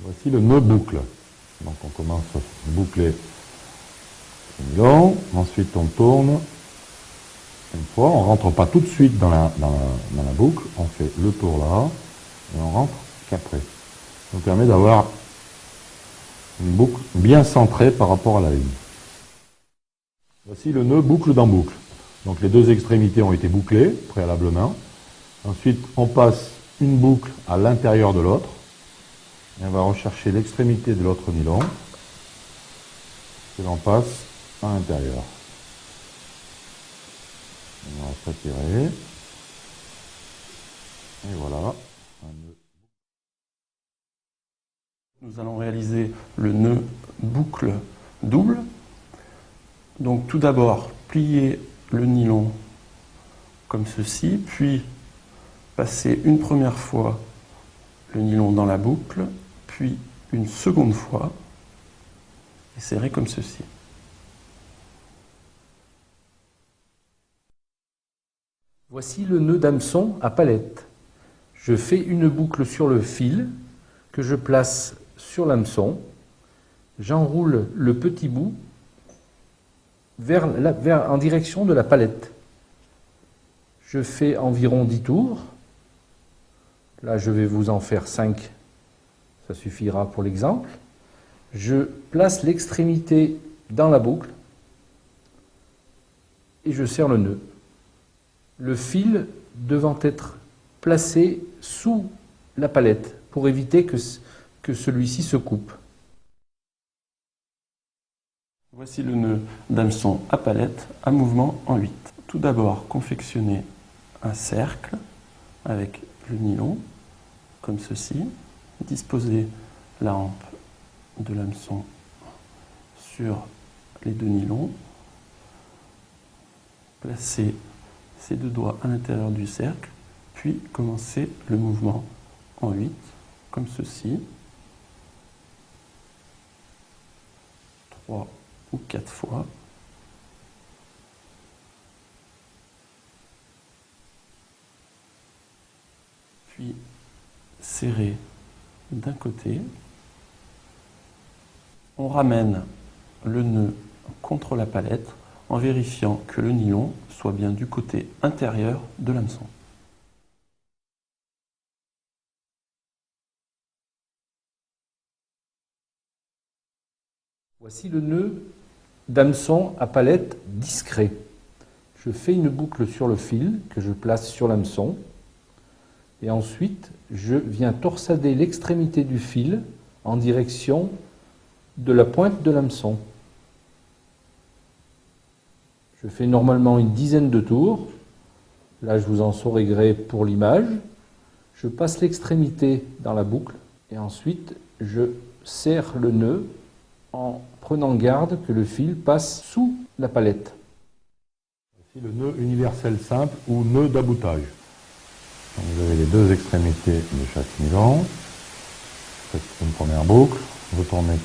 Voici le nœud boucle. Donc on commence à boucler le nylon, ensuite on tourne une fois, on ne rentre pas tout de suite dans la boucle, on fait le tour là, et on rentre qu'après. Ça nous permet d'avoir une boucle bien centrée par rapport à la ligne. Voici le nœud boucle dans boucle. Donc les deux extrémités ont été bouclées préalablement. Ensuite, on passe une boucle à l'intérieur de l'autre. Et on va rechercher l'extrémité de l'autre nylon. Et l'on passe à l'intérieur. On va retirer. Et voilà. Nous allons réaliser le nœud boucle double. Donc tout d'abord, plier le nylon comme ceci, puis passer une première fois le nylon dans la boucle, puis une seconde fois, et serrer comme ceci. Voici le nœud d'hameçon à palette. Je fais une boucle sur le fil que je place sur l'hameçon. J'enroule le petit bout en direction de la palette. Je fais environ 10 tours. Là, je vais vous en faire 5. Ça suffira pour l'exemple. Je place l'extrémité dans la boucle et je serre le nœud. Le fil devant être placé sous la palette pour éviter que celui-ci se coupe. Voici le nœud d'hameçon à palette à mouvement en 8. Tout d'abord, confectionner un cercle avec le nylon, comme ceci. Disposer la hampe de l'hameçon sur les deux nylons. Placer ses deux doigts à l'intérieur du cercle, puis commencer le mouvement en 8, comme ceci. 3 ou 4 fois. Puis serrer d'un côté. On ramène le nœud contre la palette en vérifiant que le nylon soit bien du côté intérieur de l'hameçon. Voici le nœud d'hameçon à palette discret. Je fais une boucle sur le fil que je place sur l'hameçon et ensuite je viens torsader l'extrémité du fil en direction de la pointe de l'hameçon. Je fais normalement une dizaine de tours. Là, je vous en saurai gré pour l'image. Je passe l'extrémité dans la boucle et ensuite je serre le nœud en prenant garde que le fil passe sous la palette. Voici le nœud universel simple ou nœud d'aboutage. Vous avez les deux extrémités de chaque nylon. Faites une première boucle, vous tournez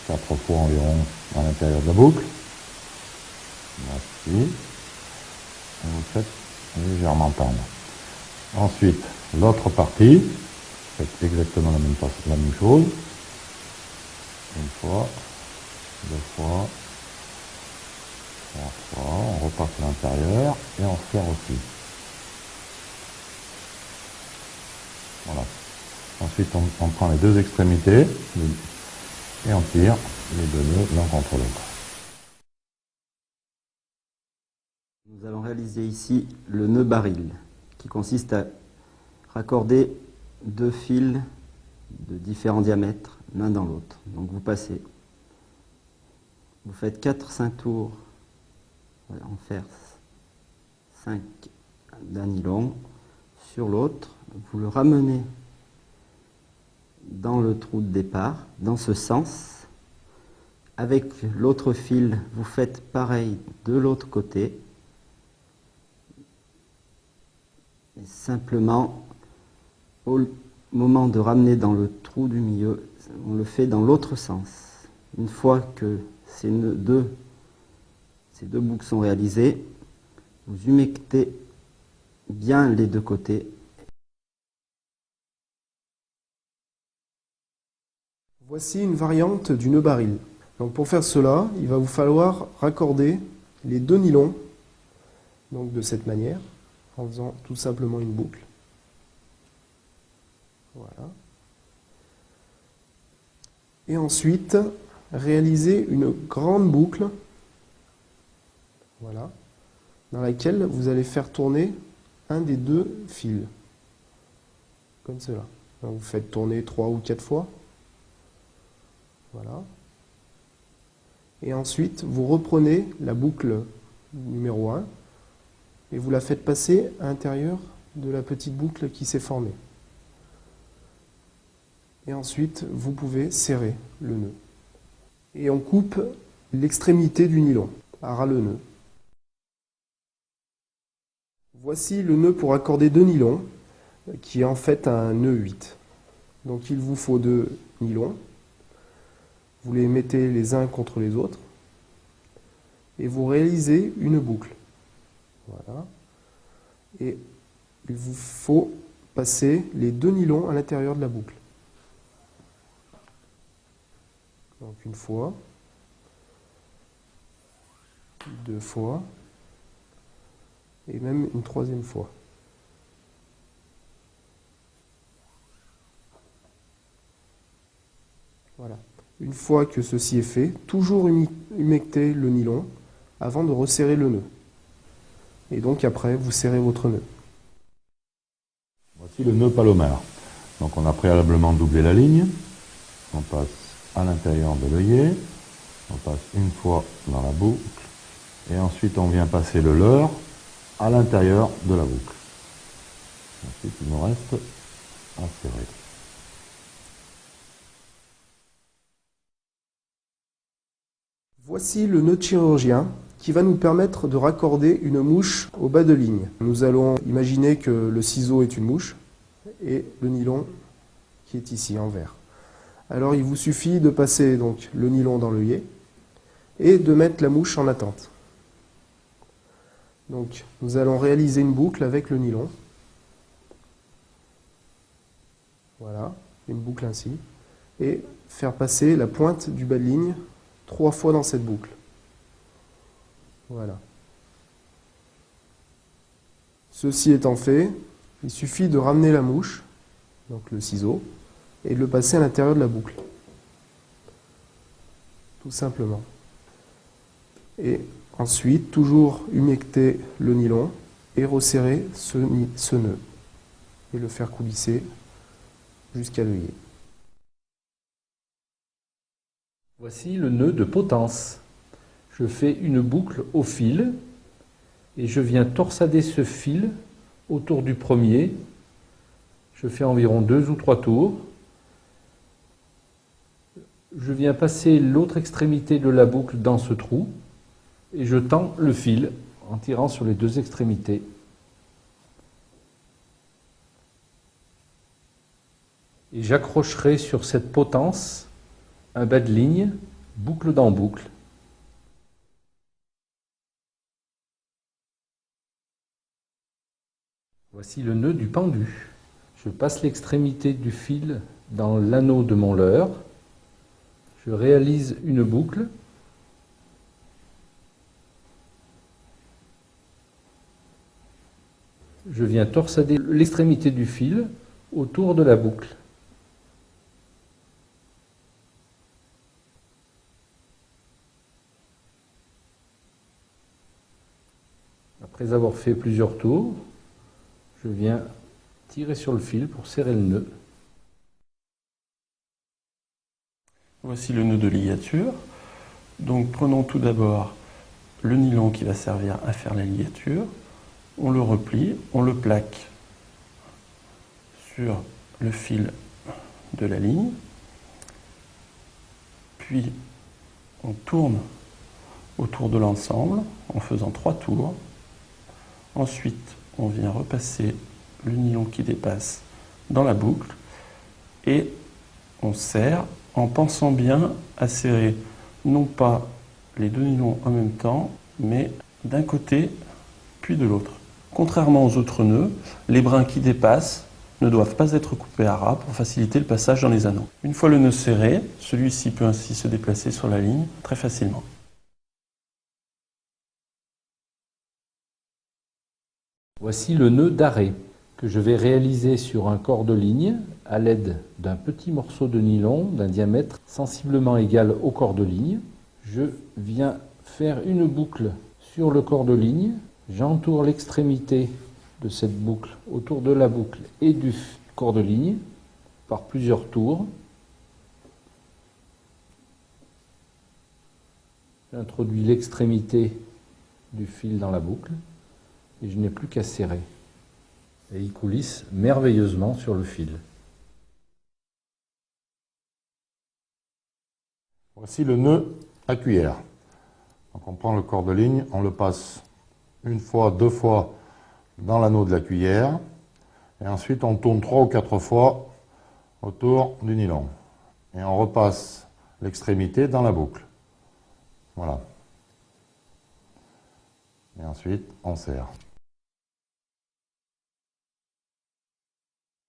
4 fois environ à l'intérieur de la boucle. Voici. Et vous faites légèrement tendre. Ensuite, l'autre partie, faites exactement la même chose. Une fois, deux fois, trois fois, on repasse à l'intérieur et on serre aussi. Voilà. Ensuite, on prend les deux extrémités et on tire les deux nœuds l'un contre l'autre. Nous allons réaliser ici le nœud baril, qui consiste à raccorder deux fils de différents diamètres l'un dans l'autre. Donc vous passez, vous faites 4-5 tours, voilà, en faire 5 d'un nylon sur l'autre, vous le ramenez dans le trou de départ, dans ce sens. Avec l'autre fil, vous faites pareil de l'autre côté. Et simplement, au moment de ramener dans le trou du milieu, on le fait dans l'autre sens. Une fois que ces deux boucles sont réalisées, vous humectez bien les deux côtés Voici une variante du nœud baril. Donc pour faire cela, il va vous falloir raccorder les deux nylons donc de cette manière, en faisant tout simplement une boucle. Voilà. Et ensuite, réaliser une grande boucle, voilà, dans laquelle vous allez faire tourner un des deux fils, comme cela. Donc vous faites tourner 3 ou 4 fois. Voilà. Et ensuite, vous reprenez la boucle numéro 1 et vous la faites passer à l'intérieur de la petite boucle qui s'est formée. Et ensuite, vous pouvez serrer le nœud. Et on coupe l'extrémité du nylon à ras le nœud. Voici le nœud pour accorder deux nylons, qui est en fait un nœud 8. Donc il vous faut deux nylons. Vous les mettez les uns contre les autres. Et vous réalisez une boucle. Voilà. Et il vous faut passer les deux nylons à l'intérieur de la boucle. Donc une fois, deux fois, et même une troisième fois. Voilà. Une fois que ceci est fait, toujours humecter le nylon avant de resserrer le nœud. Et donc après, vous serrez votre nœud. Voici le nœud palomar. Donc on a préalablement doublé la ligne. On passe à l'intérieur de l'œillet. On passe une fois dans la boucle. Et ensuite on vient passer le leurre à l'intérieur de la boucle. Ensuite il nous reste à serrer. Voici le nœud de chirurgien qui va nous permettre de raccorder une mouche au bas de ligne. Nous allons imaginer que le ciseau est une mouche et le nylon qui est ici en vert. Alors il vous suffit de passer donc le nylon dans l'œillet et de mettre la mouche en attente. Donc nous allons réaliser une boucle avec le nylon. Voilà, une boucle ainsi. Et faire passer la pointe du bas de ligne 3 fois dans cette boucle. Voilà. Ceci étant fait, il suffit de ramener la mouche, donc le ciseau, et de le passer à l'intérieur de la boucle. Tout simplement. Et ensuite, toujours humecter le nylon et resserrer ce nœud. Et le faire coulisser jusqu'à l'œillet. Voici le nœud de potence. Je fais une boucle au fil et je viens torsader ce fil autour du premier. Je fais environ 2 ou 3 tours. Je viens passer l'autre extrémité de la boucle dans ce trou et je tends le fil en tirant sur les 2 extrémités. Et j'accrocherai sur cette potence un bas de ligne, boucle dans boucle. Voici le nœud du pendu. Je passe l'extrémité du fil dans l'anneau de mon leurre. Je réalise une boucle. Je viens torsader l'extrémité du fil autour de la boucle. Après avoir fait plusieurs tours, je viens tirer sur le fil pour serrer le nœud. Voici le nœud de ligature. Donc prenons tout d'abord le nylon qui va servir à faire la ligature. On le replie, on le plaque sur le fil de la ligne. Puis on tourne autour de l'ensemble en faisant 3 tours. Ensuite, on vient repasser le nylon qui dépasse dans la boucle et on serre en pensant bien à serrer non pas les 2 nylons en même temps, mais d'un côté puis de l'autre. Contrairement aux autres nœuds, les brins qui dépassent ne doivent pas être coupés à ras pour faciliter le passage dans les anneaux. Une fois le nœud serré, celui-ci peut ainsi se déplacer sur la ligne très facilement. Voici le nœud d'arrêt que je vais réaliser sur un corps de ligne à l'aide d'un petit morceau de nylon d'un diamètre sensiblement égal au corps de ligne. Je viens faire une boucle sur le corps de ligne, j'entoure l'extrémité de cette boucle autour de la boucle et du corps de ligne par plusieurs tours. J'introduis l'extrémité du fil dans la boucle et je n'ai plus qu'à serrer. Et il coulisse merveilleusement sur le fil. Voici le nœud à cuillère. Donc on prend le corps de ligne, on le passe une fois, deux fois dans l'anneau de la cuillère, et ensuite on tourne 3 ou 4 fois autour du nylon. Et on repasse l'extrémité dans la boucle. Voilà. Et ensuite on serre.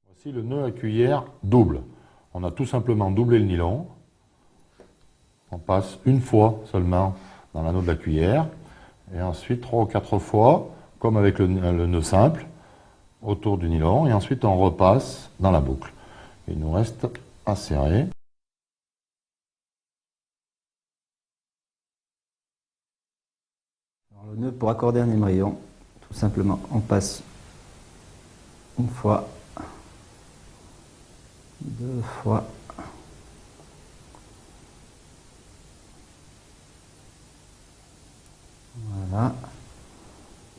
Voici le nœud à cuillère double. On a tout simplement doublé le nylon. On passe une fois seulement dans l'anneau de la cuillère. Et ensuite 3 ou 4 fois, comme avec le nœud simple, autour du nylon. Et ensuite on repasse dans la boucle. Il nous reste à serrer. Alors, le nœud pour accorder un émerillon, tout simplement, on passe une fois, deux fois, voilà.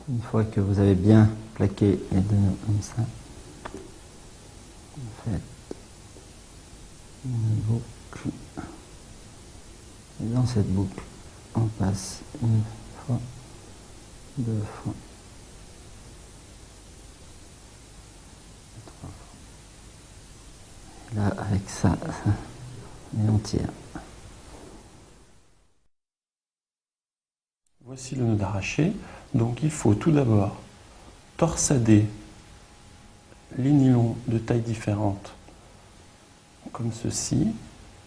Une fois que vous avez bien plaqué les deux nœuds comme ça, vous faites une boucle. Et dans cette boucle, on passe une fois, deux fois, trois fois. Là, avec ça, et on tire. Voici le nœud d'arraché. Donc il faut tout d'abord torsader les nylons de tailles différentes comme ceci,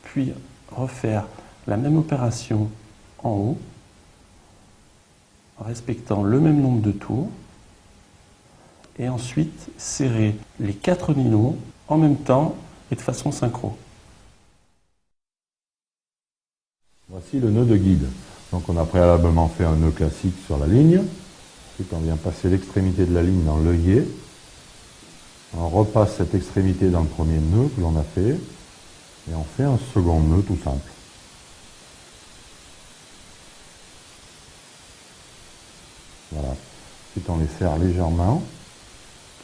puis refaire la même opération en haut en respectant le même nombre de tours et ensuite serrer les 4 nylons en même temps et de façon synchro. Voici le nœud de guide. Donc on a préalablement fait un nœud classique sur la ligne. Ensuite on vient passer l'extrémité de la ligne dans l'œillet. On repasse cette extrémité dans le premier nœud que l'on a fait. Et on fait un second nœud tout simple. Voilà. Ensuite on les serre légèrement,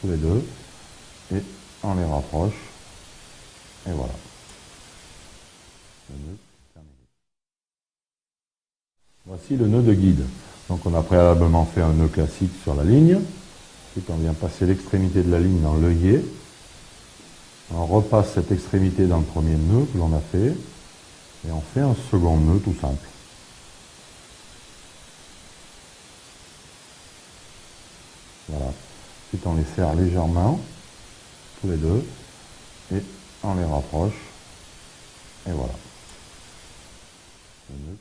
tous les deux. Et on les rapproche. Et voilà. Le nœud. Voici le nœud de guide. Donc on a préalablement fait un nœud classique sur la ligne. Ensuite on vient passer l'extrémité de la ligne dans l'œillet. On repasse cette extrémité dans le premier nœud que l'on a fait. Et on fait un second nœud tout simple. Voilà. Ensuite on les serre légèrement, tous les deux. Et on les rapproche. Et voilà. Le nœud.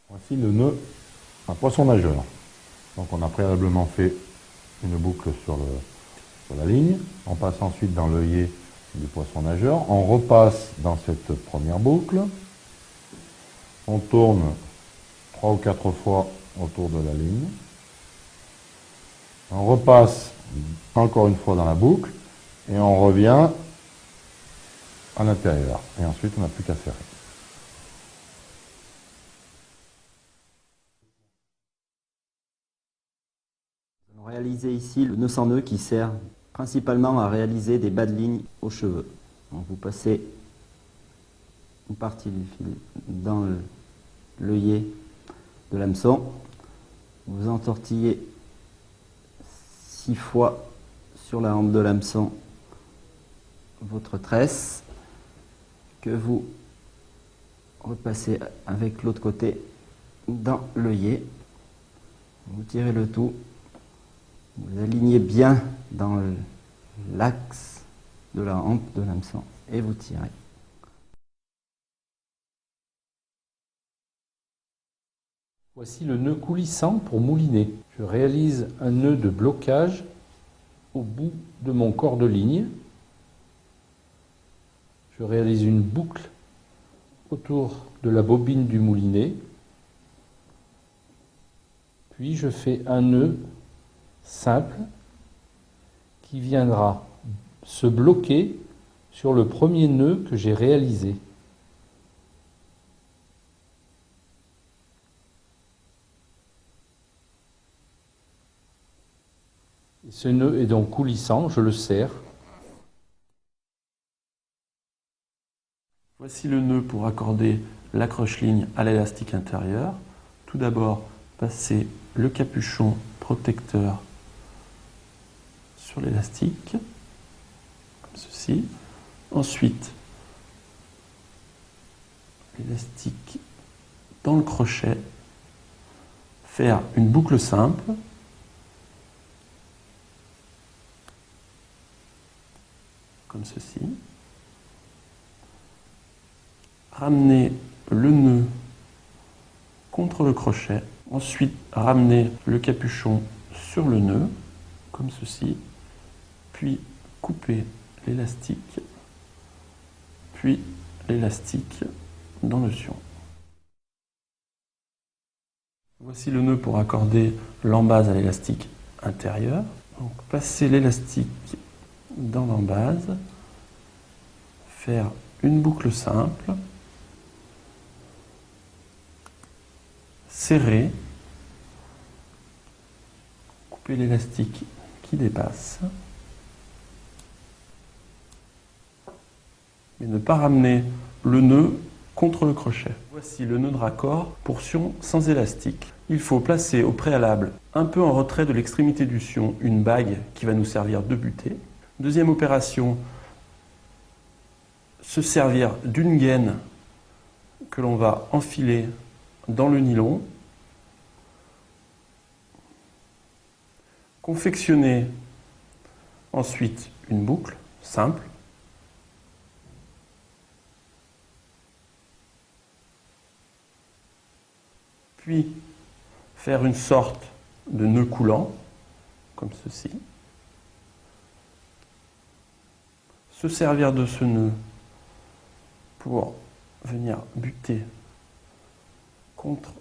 Voici le nœud à poisson nageur. Donc on a préalablement fait une boucle sur la ligne. On passe ensuite dans l'œillet du poisson nageur. On repasse dans cette première boucle. On tourne 3 ou 4 fois autour de la ligne. On repasse encore une fois dans la boucle. Et on revient à l'intérieur. Et ensuite on n'a plus qu'à serrer. Réaliser ici le nœud sans nœud qui sert principalement à réaliser des bas de ligne aux cheveux. Donc vous passez une partie du fil dans l'œillet de l'hameçon, vous entortillez 6 fois sur la hampe de l'hameçon votre tresse que vous repassez avec l'autre côté dans l'œillet. Vous tirez le tout. Vous les alignez bien dans l'axe de la hampe de l'hameçon et vous tirez. Voici le nœud coulissant pour mouliner. Je réalise un nœud de blocage au bout de mon corps de ligne. Je réalise une boucle autour de la bobine du moulinet. Puis je fais un nœud simple qui viendra se bloquer sur le premier nœud que j'ai réalisé. Ce nœud est donc coulissant, je le serre. Voici le nœud pour accorder l'accroche-ligne à l'élastique intérieur. Tout d'abord, passez le capuchon protecteur sur l'élastique, comme ceci. Ensuite, l'élastique dans le crochet, faire une boucle simple. Comme ceci. Ramener le nœud contre le crochet. Ensuite, ramener le capuchon sur le nœud, comme ceci. Puis, couper l'élastique. Puis, l'élastique dans le sion. Voici le nœud pour accorder l'embase à l'élastique intérieur. Donc, passer l'élastique dans l'embase, faire une boucle simple, serrer, couper l'élastique qui dépasse, mais ne pas ramener le nœud contre le crochet. Voici le nœud de raccord pour sion sans élastique. Il faut placer au préalable, un peu en retrait de l'extrémité du sion, une bague qui va nous servir de butée. Deuxième opération, se servir d'une gaine que l'on va enfiler dans le nylon. Confectionner ensuite une boucle simple. Puis faire une sorte de nœud coulant, comme ceci. Se servir de ce nœud pour venir buter contre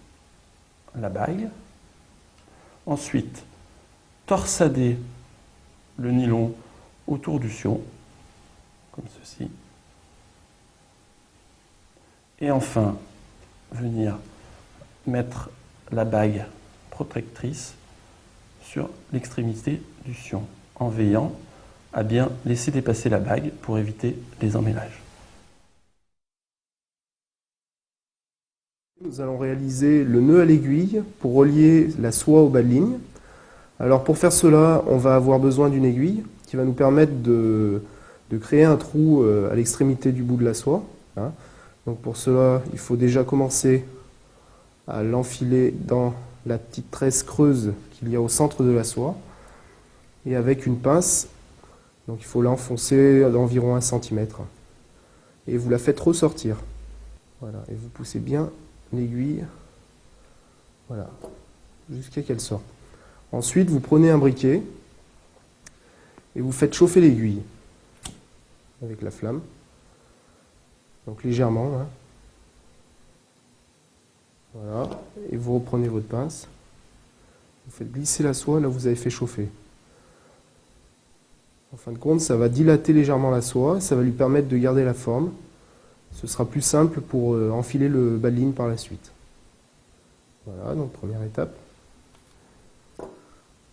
la bague. Ensuite, torsader le nylon autour du sion, comme ceci. Et enfin, venir mettre la bague protectrice sur l'extrémité du sion, en veillant à bien laisser dépasser la bague pour éviter les emmêlages. Nous allons réaliser le nœud à l'aiguille pour relier la soie au bas de ligne. Alors pour faire cela, on va avoir besoin d'une aiguille qui va nous permettre de créer un trou à l'extrémité du bout de la soie. Donc pour cela, il faut déjà commencer à l'enfiler dans la petite tresse creuse qu'il y a au centre de la soie. Et avec une pince, donc il faut l'enfoncer d'environ 1 cm. Et vous la faites ressortir. Voilà, et vous poussez bien l'aiguille, voilà, jusqu'à qu'elle sorte. Ensuite, vous prenez un briquet et vous faites chauffer l'aiguille avec la flamme, donc légèrement. Voilà, et vous reprenez votre pince, vous faites glisser la soie là où vous avez fait chauffer. En fin de compte, ça va dilater légèrement la soie, ça va lui permettre de garder la forme. Ce sera plus simple pour enfiler le bas de ligne par la suite. Voilà, donc première étape.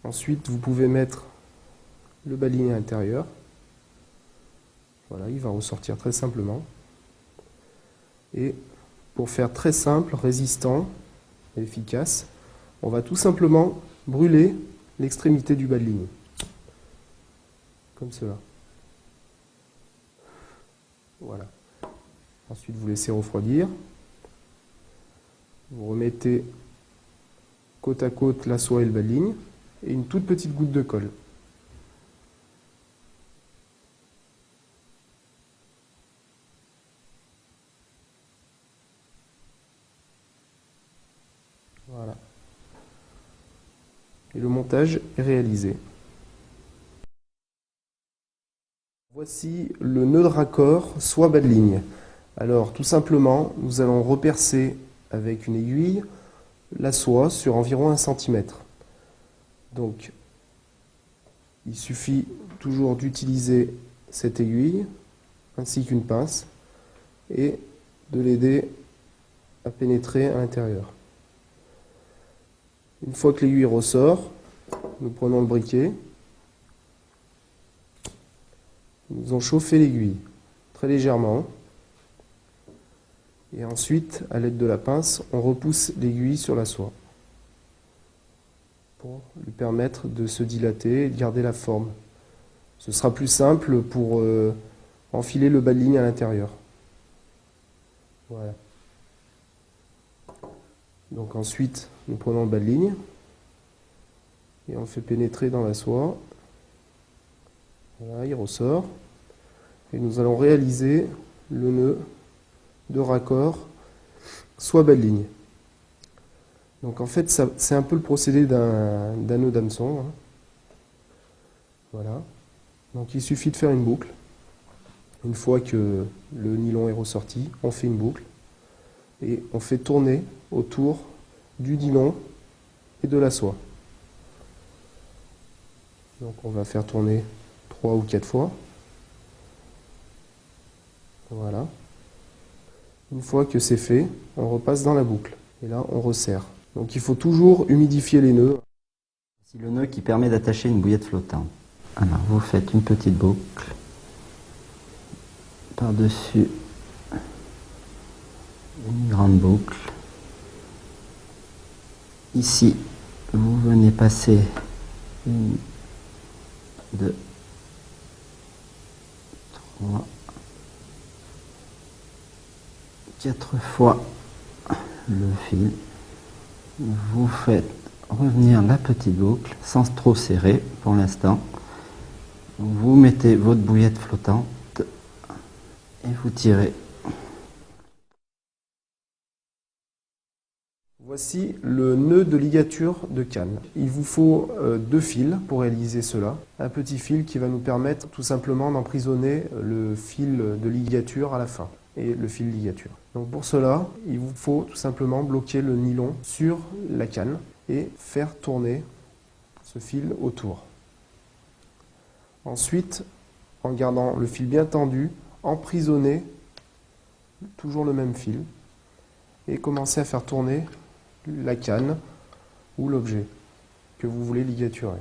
Ensuite, vous pouvez mettre le bas de ligne à l'intérieur. Voilà, il va ressortir très simplement. Et pour faire très simple, résistant et efficace, on va tout simplement brûler l'extrémité du bas de ligne. Comme cela. Voilà. Ensuite, vous laissez refroidir. Vous remettez côte à côte la soie et le bas de ligne. et une toute petite goutte de colle. Voilà. Et le montage est réalisé. Voici le nœud de raccord soie bas de ligne. Alors tout simplement, nous allons repercer avec une aiguille la soie sur environ 1 cm. Donc il suffit toujours d'utiliser cette aiguille ainsi qu'une pince et de l'aider à pénétrer à l'intérieur. Une fois que l'aiguille ressort, nous prenons le briquet, nous allons chauffer l'aiguille très légèrement et ensuite, à l'aide de la pince, on repousse l'aiguille sur la soie pour lui permettre de se dilater et de garder la forme. Ce sera plus simple pour enfiler le bas de ligne à l'intérieur. Voilà. Donc ensuite, nous prenons le bas de ligne et on le fait pénétrer dans la soie. Voilà, il ressort. Et nous allons réaliser le nœud de raccord soie bas de ligne. Donc en fait, c'est un peu le procédé d'un nœud d'hameçon. Hein. Voilà. Donc il suffit de faire une boucle. Une fois que le nylon est ressorti, on fait une boucle et on fait tourner autour du nylon et de la soie. Donc on va faire tourner 3 ou 4 fois. Voilà. Une fois que c'est fait, on repasse dans la boucle. Et là, on resserre. Donc il faut toujours humidifier les nœuds. C'est le nœud qui permet d'attacher une bouillette flottante. Alors vous faites une petite boucle par-dessus une grande boucle. Ici, vous venez passer 1, 2, 3, 4 fois le fil. Vous faites revenir la petite boucle sans trop serrer pour l'instant. Vous mettez votre bouillette flottante et vous tirez. Voici le nœud de ligature de canne. Il vous faut 2 fils pour réaliser cela. Un petit fil qui va nous permettre tout simplement d'emprisonner le fil de ligature à la fin et le fil ligature. Donc pour cela, il vous faut tout simplement bloquer le nylon sur la canne et faire tourner ce fil autour. Ensuite, en gardant le fil bien tendu, emprisonnez toujours le même fil et commencez à faire tourner la canne ou l'objet que vous voulez ligaturer.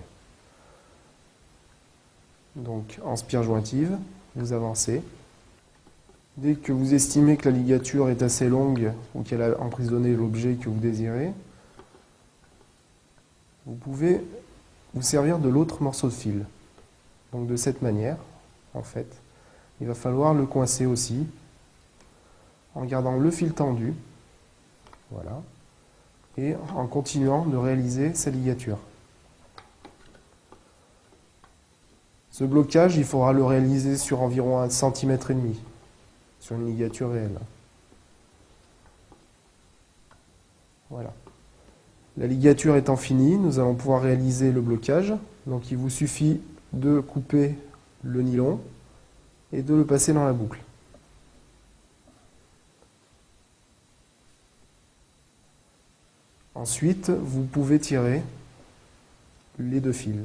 Donc en spire jointive, vous avancez. Dès que vous estimez que la ligature est assez longue ou qu'elle a emprisonné l'objet que vous désirez, vous pouvez vous servir de l'autre morceau de fil. Donc de cette manière, en fait, il va falloir le coincer aussi en gardant le fil tendu, voilà, et en continuant de réaliser sa ligature. Ce blocage, il faudra le réaliser sur environ 1,5 cm sur une ligature réelle. Voilà. La ligature étant finie, nous allons pouvoir réaliser le blocage. Donc il vous suffit de couper le nylon et de le passer dans la boucle. Ensuite, vous pouvez tirer les 2 fils.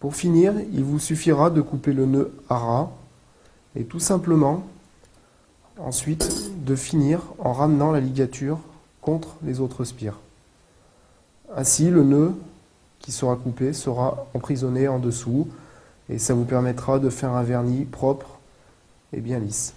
Pour finir, il vous suffira de couper le nœud à ras et tout simplement, ensuite, de finir en ramenant la ligature contre les autres spires. Ainsi, le nœud qui sera coupé sera emprisonné en dessous et ça vous permettra de faire un vernis propre et bien lisse.